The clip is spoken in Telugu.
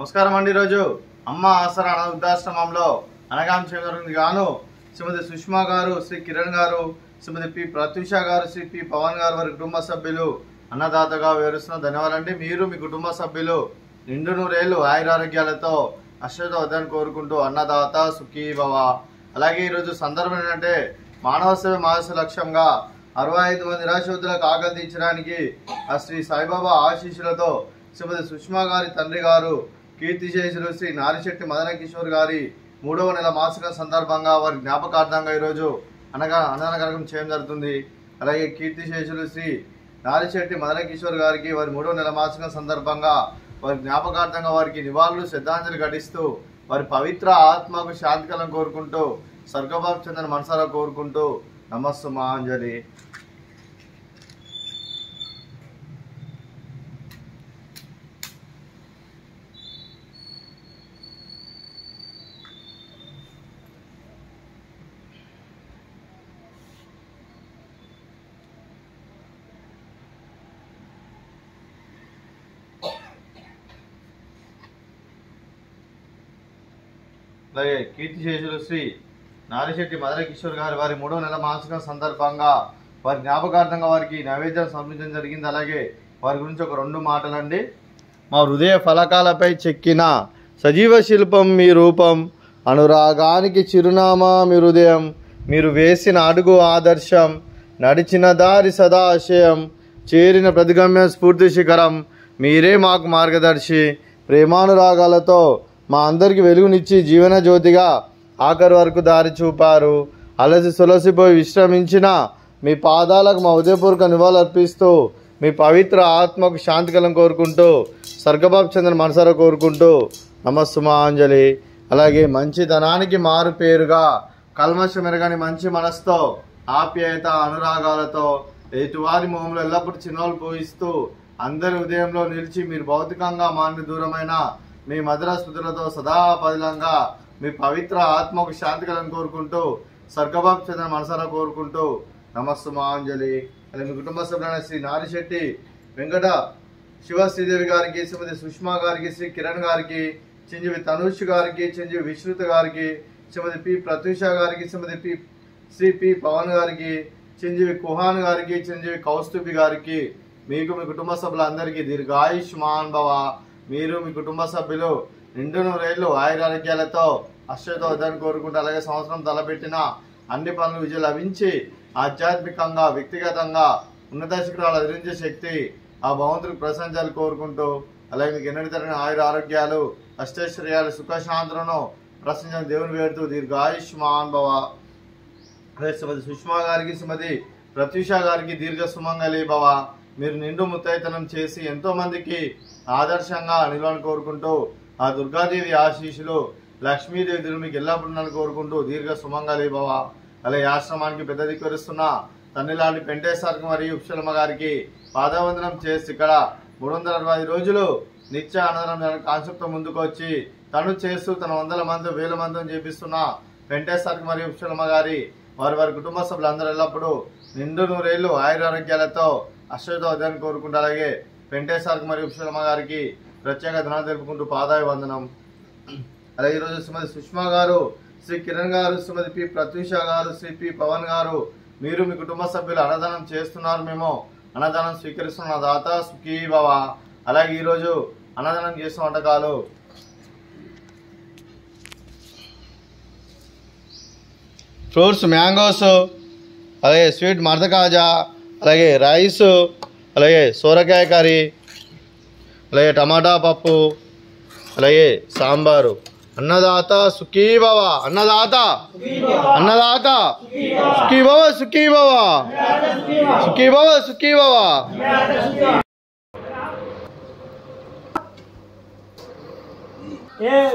నమస్కారం అండి। ఈరోజు అమ్మ ఆసరా వృద్ధాశ్రమంలో అనగాం చేయడానికి గాను శ్రీమతి సుష్మా గారు, శ్రీ కిరణ్ గారు, శ్రీమతి పి ప్రత్యూష గారు, శ్రీ పి పవన్ గారు వారి కుటుంబ సభ్యులు అన్నదాతగా వివరిస్తున్న ధన్యవాదాలండి। మీరు మీ కుటుంబ సభ్యులు నిండు నూరేళ్లు ఆయురారోగ్యాలతో అశ్వతోదాన్ని కోరుకుంటూ అన్నదాత సుఖీ భవ। అలాగే ఈరోజు సందర్భం ఏంటంటే మానవ సేవ మానస లక్ష్యంగా 65 మంది నిరాశ్రితులకు ఆకలి తీర్చడానికి ఆ శ్రీ సాయిబాబా ఆశీస్సులతో శ్రీమతి సుష్మా గారి తండ్రి గారు కీర్తిశేషులు శ్రీ నారిశెట్టి మదన కిషోర్ గారి 3వ నెల మాసిక సందర్భంగా వారి జ్ఞాపకార్థంగా ఈరోజు అన్నదానం చేయడం జరుగుతుంది। అలాగే కీర్తిశేషులు శ్రీ నారిశెట్టి మదన కిషోర్ గారికి వారి 3వ నెల మాసిక సందర్భంగా వారి జ్ఞాపకార్థంగా వారికి నివాళులు శ్రద్ధాంజలి ఘటిస్తూ వారి పవిత్ర ఆత్మకు శాంతికలం కోరుకుంటూ స్వర్గభావ చెందిన మనసారా కోరుకుంటూ నమస్సుమాంజలి। అలాగే కీర్తిశేషులు శ్రీ నారిశెట్టి మదన కిషోర్ గారు వారి 3వ నెల మాసిక సందర్భంగా వారి జ్ఞాపకార్థంగా వారికి నైవేద్యం సమర్పించడం జరిగింది। అలాగే వారి గురించి ఒక 2 మాటలండి। మా హృదయ ఫలకాలపై చెక్కిన సజీవ శిల్పం మీ రూపం, అనురాగానికి చిరునామా మీ హృదయం, మీరు వేసిన అడుగు ఆదర్శం, నడిచిన దారి సదాశయం, చేరిన ప్రతిగమ్య స్ఫూర్తి శిఖరం, మీరే మాకు మార్గదర్శి, ప్రేమానురాగాలతో మా అందరికి వెలుగునిచ్చి జీవన జ్యోతిగా ఆఖరి వరకు దారి చూపారు। అలసి సొలసిపోయి విశ్రమించిన మీ పాదాలకు మా ఉదయపూర్వక నివాళులు అర్పిస్తూ మీ పవిత్ర ఆత్మకు శాంతికలం కోరుకుంటూ స్వర్గభావ చెందిన మనసారా కోరుకుంటూ నమస్సుమాంజలి। అలాగే మంచితనానికి మారు పేరుగా కల్మషం ఎరగని మంచి మనసుతో ఆప్యాయత అనురాగాలతో ఎటువారి మొహంలో ఎల్లప్పుడూ చిన్నోలు పోయిస్తూ అందరి ఉదయంలో నిలిచి మీరు భౌతికంగా మాని దూరమైన మీ మధుర స్మృతులతో సదా పదిలంగా మీ పవిత్ర ఆత్మకు శాంతికలను కోరుకుంటూ స్వర్గభావ చెందిన మనసారా కోరుకుంటూ నమస్సుమాంజలి। అలాగే మీ కుటుంబ సభ్యులైన శ్రీ నారిశెట్టి వెంకట శివశ్రీదేవి గారికి, శ్రీమతి సుష్మా గారికి, శ్రీ కిరణ్ గారికి, చిరంజీవి తనుష్ గారికి, చిరంజీవి విశ్రుత గారికి, శ్రీమతి పి ప్రత్యూష గారికి, శ్రీమతి శ్రీ పి పవన్ గారికి, చిరంజీవి కుహాన్ గారికి, చిరంజీవి కౌస్తుభి గారికి, మీకు మీ కుటుంబ సభ్యులందరికీ దీర్ఘాయుష్మాన్ భవ। మీరు మీ కుటుంబ సభ్యులు నిండు నూరేళ్లు ఆయురారోగ్యాలతో అశ్వతోదాన్ని కోరుకుంటూ అలాగే సంవత్సరం తలపెట్టిన అన్ని పనులు విజయం లభించి ఆధ్యాత్మికంగా వ్యక్తిగతంగా ఉన్నత శిఖరాలు అధిరించే శక్తి ఆ భగవంతుడికి ప్రశంసలు కోరుకుంటూ అలాగే మీకు ఎన్నటి తరగని ఆయుర ఆరోగ్యాలు అష్టైశ్వర్యాలు సుఖశాంతులను ప్రశంసలు దేవుని వేడుతూ దీర్ఘాయుష్మాన్ భవ। అదే శ్రీమతి సుష్మా గారికి, శ్రీమతి ప్రత్యూష గారికి దీర్ఘ సుమంగళి భవ। మీరు నిండు ముత్తైతనం చేసి ఎంతో మందికి ఆదర్శంగా నిలవాలని కోరుకుంటూ ఆ దుర్గాదేవి ఆశీస్సులు లక్ష్మీదేవి మీకు ఎల్లప్పుడూ కోరుకుంటూ దీర్ఘ సుమంగళి భవ। అలాగే ఆశ్రమానికి పెద్ద దిక్కువరిస్తున్న తండ్రి లాంటి పెంటేశ్వరికి మరియు ఉప్సలమ్మ గారికి పాదవందనం చేసి ఇక్కడ 365 రోజులు నిత్య అన్నదానం కాన్సెప్ట్ ముందుకు వచ్చి తను చేస్తూ తన 100 మంది 1000 మందిని చేపిస్తున్న పెంటేశ్వరికి మరియు ఉప్సలమ్మ గారి వారి కుటుంబ సభ్యులందరూ ఎల్లప్పుడూ నిండు నూరేళ్లు ఆయురారోగ్యాలతో అశ్వతోదాన్ని కోరుకుంటూ అలాగే పెంటేశ్వరికి మరియు ఉప్సలమ్మ గారికి ప్రత్యేక ధనాలు తెలుపుకుంటూ పాదాయ వందనం। అలాగే ఈరోజు శ్రీమతి సుష్మా గారు, శ్రీ కిరణ్ గారు, శ్రీమతి పి ప్రత్యూష గారు, శ్రీ పి పవన్ గారు మీరు మీ కుటుంబ సభ్యులు అన్నదానం చేస్తున్నారు, మేము అన్నదానం స్వీకరిస్తున్న దాత సుఖీ భవ। అలాగే ఈరోజు అన్నదానం చేస్తున్న వంటకాలు ఫ్రూట్స్ మ్యాంగోస్, అలాగే స్వీట్ మర్దకాజా, అలాగే రైస్, అలాగే సోరకాయ కర్రీ, అలాగే టమాటా పప్పు, అలాగే సాంబారు। అన్నదాత సుఖీ భవ, అన్నదాత అన్నదాత సుఖీ భవ, సుఖీ భవ, సుఖీ భవ, సుఖీ భవ। Yeah.